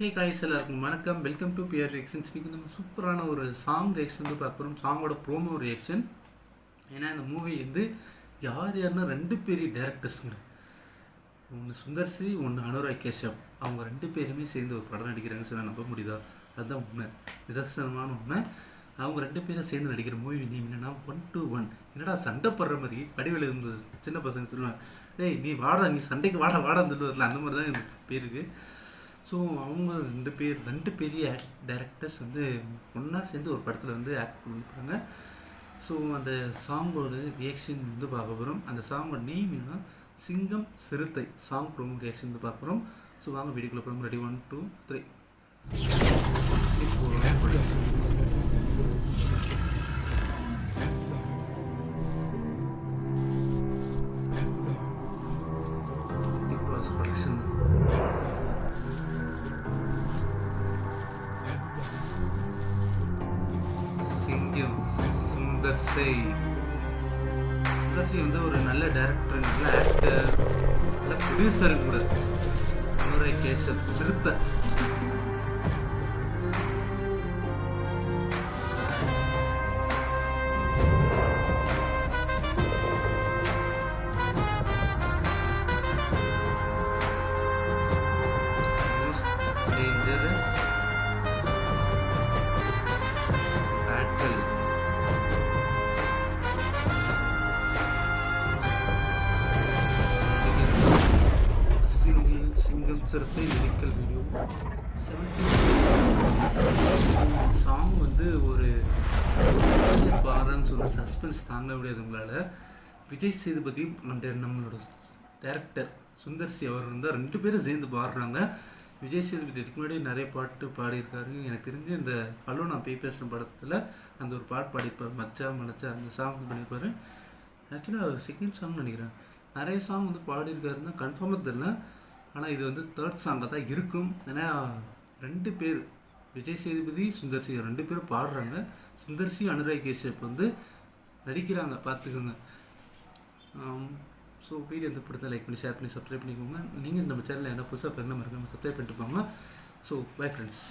ஹே guys எல்லாருக்கும் வணக்கம். Welcome to beer reactions. இன்றைக்கி நம்ம சூப்பரான ஒரு சாங் ரியாக்ஷன் வந்து பார்க்க போகிறோம். சாங்கோட ப்ரோமோ ரியாக்ஷன். ஏன்னா இந்த மூவி வந்து யாருன்னா ரெண்டு பெரிய டேரக்டர்ஸுங்க. ஒன்று சுந்தர்சி, ஒன்று அனுராக் கேஷப். அவங்க ரெண்டு பேருமே சேர்ந்து ஒரு படம் நடிக்கிறாங்கன்னு சொன்னால் நம்ப முடியுதா? அதுதான் உண்மை, நிதர்சனமான உண்மை. அவங்க ரெண்டு பேரும் சேர்ந்து நடிக்கிற மூவி நேம் என்னன்னா 121. என்னடா சண்டை போடுற மாதிரி வடிவில் இருந்தது. சின்ன பசங்க சொல்லுவாங்க, ஏய் நீ வாடா, நீ சண்டைக்கு வாடான்னு சொல்லுவார்ல, அந்த மாதிரி தான் இந்த பேருக்கு. ஸோ அவங்க ரெண்டு பெரிய டேரக்டர்ஸ் வந்து ஒன்றா சேர்ந்து ஒரு படத்தில் வந்து ஆக்ட் பண்ணியிருப்பாங்க. ஸோ அந்த சாங்கோட ரியாக்ஷன் வந்து பார்க்க போகிறோம். அந்த சாங்கோட நேம் என்னன்னா சிங்கம் சிறுத்தை. சாங் ப்ரோமோ ரியாக்ஷன் வந்து பார்க்க போகிறோம். ஸோ வாங்க வீடியோக்குள்ள போகிறோம். ரெடி 1 2 3. ப்ரொடக்ஷன் சிங்கம் சுந்தர்சி வந்து ஒரு நல்ல டைரக்டர், நல்ல ஆக்டர், நல்ல ப்ரொடியூசர் கூட. அனுராக் கேஷப் சிறுத்தை. Dangerous battle. சிங்கம் சிறுத்தை லிரிக்கல் வீடியோ 17. சாங் வந்து ஒரு பாடுறன்னு சொல்ல சஸ்பென்ஸ் தாங்க முடியாது உங்களால். விஜய் சேதுபதி நம்மளோட டேரக்டர் சுந்தர்சி அவர் இருந்தால் ரெண்டு பேரும் சேர்ந்து பாடுறாங்க. விஜய் சேதுபதி இதுக்கு முன்னாடி நிறைய பாட்டு பாடியிருக்காரு. எனக்கு தெரிஞ்சு இந்த ஹலோ நான் பேய் பேசுகிற படத்தில் அந்த ஒரு பாட்டு பாடியிருப்பார், மச்சா மலைச்சா, அந்த சாங் பண்ணியிருப்பார். ஆக்சுவலாக செகண்ட் சாங் நினைக்கிறேன். நிறைய சாங் வந்து பாடியிருக்காருன்னா கன்ஃபார்மாக தெரியல. ஆனால் இது வந்து தேர்ட் சாங்காக தான் இருக்கும். ஏன்னா ரெண்டு பேர், விஜய் சேதுபதி சுந்தர்சி ரெண்டு பேரும் பாடுறாங்க. சுந்தர்சி அனுராக் கேஷப் வந்து நடிக்கிறாங்க, பார்த்துக்கோங்க. ஸோ வீடியோ வந்து பிடிச்சா லைக் பண்ணி ஷேர் பண்ணி சப்ஸ்கிரைப் பண்ணிக்கோங்க. நீங்கள் நம்ம சேனலில் என்ன புதுசாக பண்ண மறக்காமல் சப்ஸ்கிரைப் பண்ணிட்டு போங்க. So bye friends.